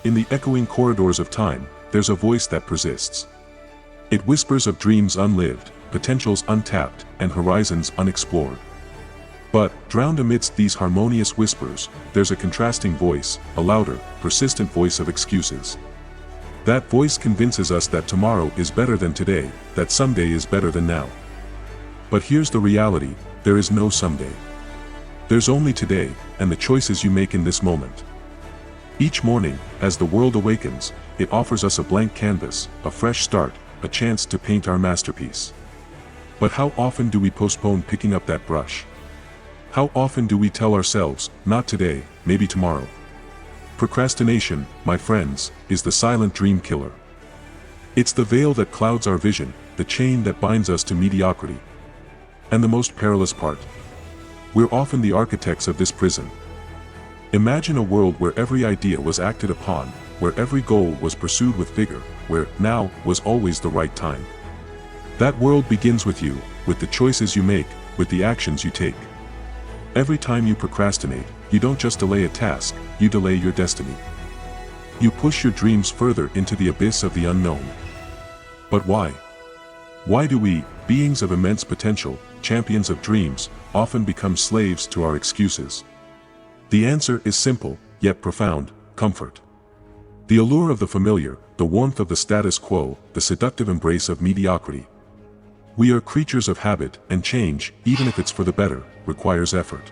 In the echoing corridors of time, there's a voice that persists. It whispers of dreams unlived, potentials untapped, and horizons unexplored. But, drowned amidst these harmonious whispers, there's a contrasting voice, a louder, persistent voice of excuses. That voice convinces us that tomorrow is better than today, that someday is better than now. But here's the reality: there is no someday. There's only today, and the choices you make in this moment. Each morning, as the world awakens, it offers us a blank canvas, a fresh start, a chance to paint our masterpiece. But how often do we postpone picking up that brush? How often do we tell ourselves, not today, maybe tomorrow? Procrastination, my friends, is the silent dream killer. It's the veil that clouds our vision, the chain that binds us to mediocrity. And the most perilous part: we're often the architects of this prison. Imagine a world where every idea was acted upon, where every goal was pursued with vigor, where now was always the right time. That world begins with you, with the choices you make, with the actions you take. Every time you procrastinate, you don't just delay a task, you delay your destiny. You push your dreams further into the abyss of the unknown. But why? Why do we, beings of immense potential, champions of dreams, often become slaves to our excuses? The answer is simple, yet profound: comfort. The allure of the familiar, the warmth of the status quo, the seductive embrace of mediocrity. We are creatures of habit, and change, even if it's for the better, requires effort.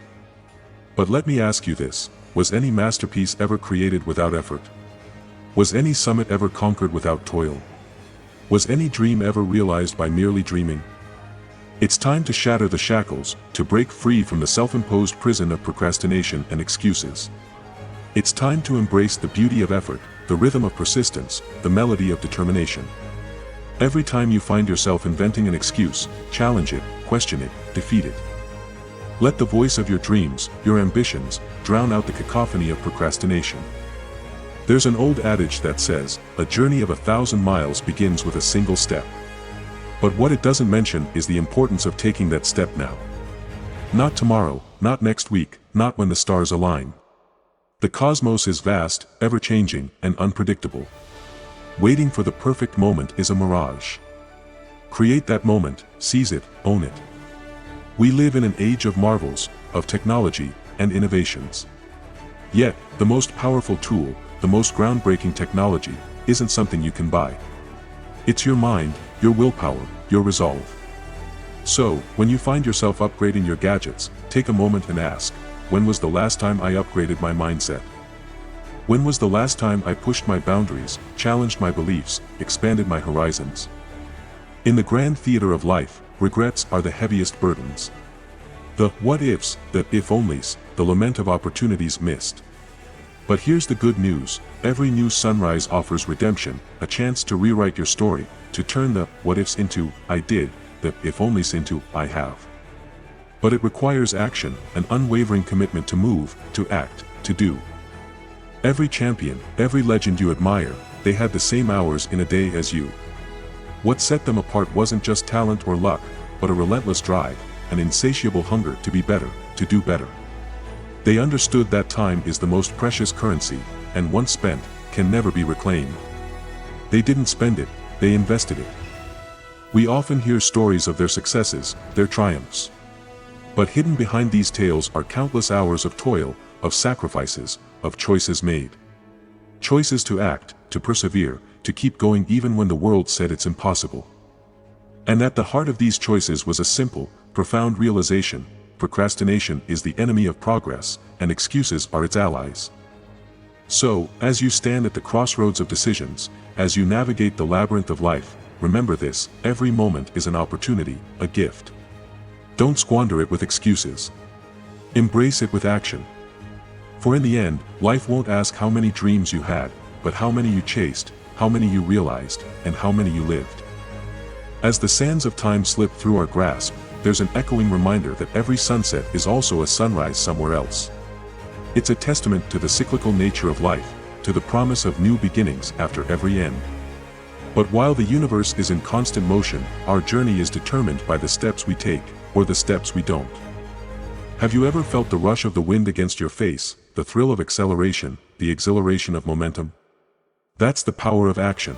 But let me ask you this: was any masterpiece ever created without effort? Was any summit ever conquered without toil? Was any dream ever realized by merely dreaming? It's time to shatter the shackles, to break free from the self-imposed prison of procrastination and excuses. It's time to embrace the beauty of effort, the rhythm of persistence, the melody of determination. Every time you find yourself inventing an excuse, challenge it, question it, defeat it. Let the voice of your dreams, your ambitions, drown out the cacophony of procrastination. There's an old adage that says, a journey of 1,000 miles begins with a single step. But what it doesn't mention is the importance of taking that step now. Not tomorrow, not next week, not when the stars align. The cosmos is vast, ever-changing, and unpredictable. Waiting for the perfect moment is a mirage. Create that moment, seize it, own it. We live in an age of marvels, of technology, and innovations. Yet, the most powerful tool, the most groundbreaking technology, isn't something you can buy. It's your mind, your willpower, your resolve. So, when you find yourself upgrading your gadgets, take a moment and ask, when was the last time I upgraded my mindset? When was the last time I pushed my boundaries, challenged my beliefs, expanded my horizons? In the grand theater of life, regrets are the heaviest burdens. The what-ifs, the if-onlys, the lament of opportunities missed. But here's the good news: every new sunrise offers redemption, a chance to rewrite your story, to turn the what-ifs into I did, the if-onlys into I have. But it requires action, an unwavering commitment to move, to act, to do. Every champion, every legend you admire, they had the same hours in a day as you. What set them apart wasn't just talent or luck, but a relentless drive, an insatiable hunger to be better, to do better. They understood that time is the most precious currency, and once spent, can never be reclaimed. They didn't spend it, they invested it. We often hear stories of their successes, their triumphs. But hidden behind these tales are countless hours of toil, of sacrifices, of choices made. Choices to act, to persevere, to keep going even when the world said it's impossible. And at the heart of these choices was a simple, profound realization: procrastination is the enemy of progress, and excuses are its allies. So, as you stand at the crossroads of decisions, as you navigate the labyrinth of life, remember this: every moment is an opportunity, a gift. Don't squander it with excuses. Embrace it with action. For in the end, life won't ask how many dreams you had, but how many you chased, how many you realized, and how many you lived. As the sands of time slip through our grasp, there's an echoing reminder that every sunset is also a sunrise somewhere else. It's a testament to the cyclical nature of life, to the promise of new beginnings after every end. But while the universe is in constant motion, our journey is determined by the steps we take, or the steps we don't. Have you ever felt the rush of the wind against your face, the thrill of acceleration, the exhilaration of momentum? That's the power of action.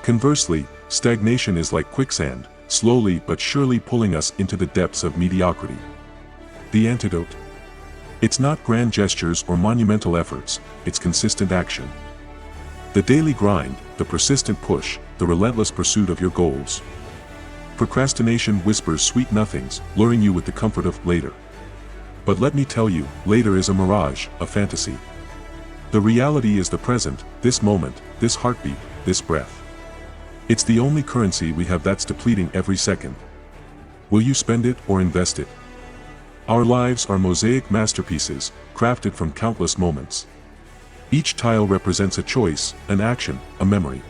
Conversely, stagnation is like quicksand, slowly but surely pulling us into the depths of mediocrity. The antidote? It's not grand gestures or monumental efforts, it's consistent action. The daily grind, the persistent push, the relentless pursuit of your goals. Procrastination whispers sweet nothings, luring you with the comfort of later. But let me tell you, later is a mirage, a fantasy. The reality is the present, this moment, this heartbeat, this breath. It's the only currency we have that's depleting every second. Will you spend it or invest it? Our lives are mosaic masterpieces, crafted from countless moments. Each tile represents a choice, an action, a memory.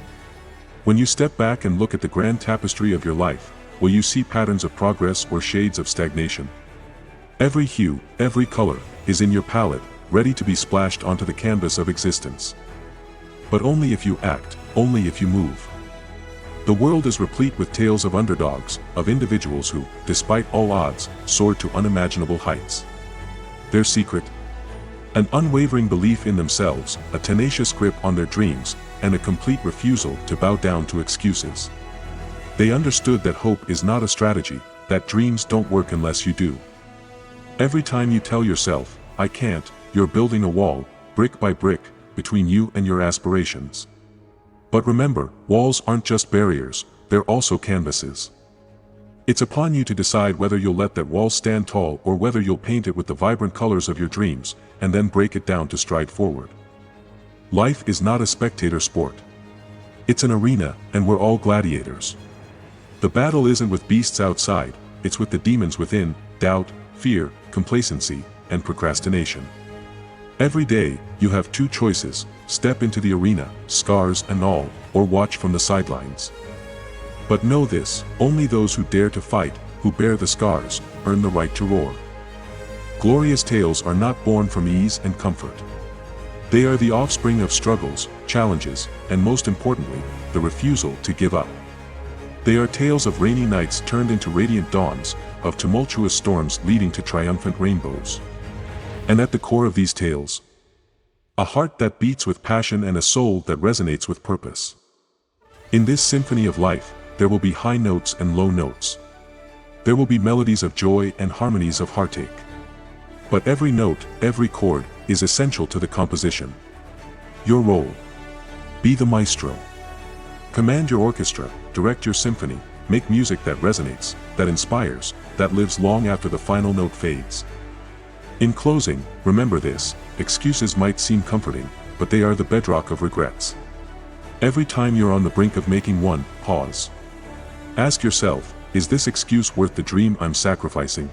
When you step back and look at the grand tapestry of your life, will you see patterns of progress or shades of stagnation? Every hue, every color, is in your palette, ready to be splashed onto the canvas of existence. But only if you act, only if you move. The world is replete with tales of underdogs, of individuals who, despite all odds, soared to unimaginable heights. Their secret? An unwavering belief in themselves, a tenacious grip on their dreams, and a complete refusal to bow down to excuses. They understood that hope is not a strategy, that dreams don't work unless you do. Every time you tell yourself, I can't, you're building a wall, brick by brick, between you and your aspirations. But remember, walls aren't just barriers, they're also canvases. It's upon you to decide whether you'll let that wall stand tall or whether you'll paint it with the vibrant colors of your dreams, and then break it down to stride forward. Life is not a spectator sport. It's an arena, and we're all gladiators. The battle isn't with beasts outside, it's with the demons within, doubt, fear, complacency, and procrastination. Every day, you have two choices: step into the arena, scars and all, or watch from the sidelines. But know this, only those who dare to fight, who bear the scars, earn the right to roar. Glorious tales are not born from ease and comfort. They are the offspring of struggles, challenges, and most importantly, the refusal to give up. They are tales of rainy nights turned into radiant dawns, of tumultuous storms leading to triumphant rainbows. And at the core of these tales, a heart that beats with passion and a soul that resonates with purpose. In this symphony of life, there will be high notes and low notes. There will be melodies of joy and harmonies of heartache. But every note, every chord, is essential to the composition. Your role: be the maestro. Command your orchestra, direct your symphony, make music that resonates, that inspires, that lives long after the final note fades. In closing, remember this: excuses might seem comforting, but they are the bedrock of regrets. Every time you're on the brink of making one, pause. Ask yourself, is this excuse worth the dream I'm sacrificing?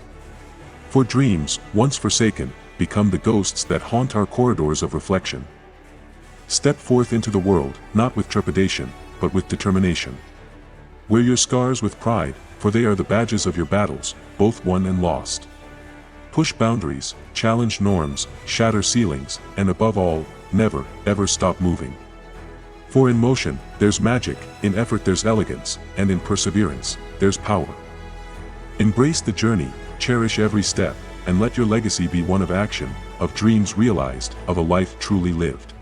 For dreams, once forsaken, become the ghosts that haunt our corridors of reflection. Step forth into the world, not with trepidation, but with determination. Wear your scars with pride, for they are the badges of your battles, both won and lost. Push boundaries, challenge norms, shatter ceilings, and above all, never, ever stop moving. For in motion, there's magic, in effort there's elegance, and in perseverance, there's power. Embrace the journey, cherish every step, and let your legacy be one of action, of dreams realized, of a life truly lived.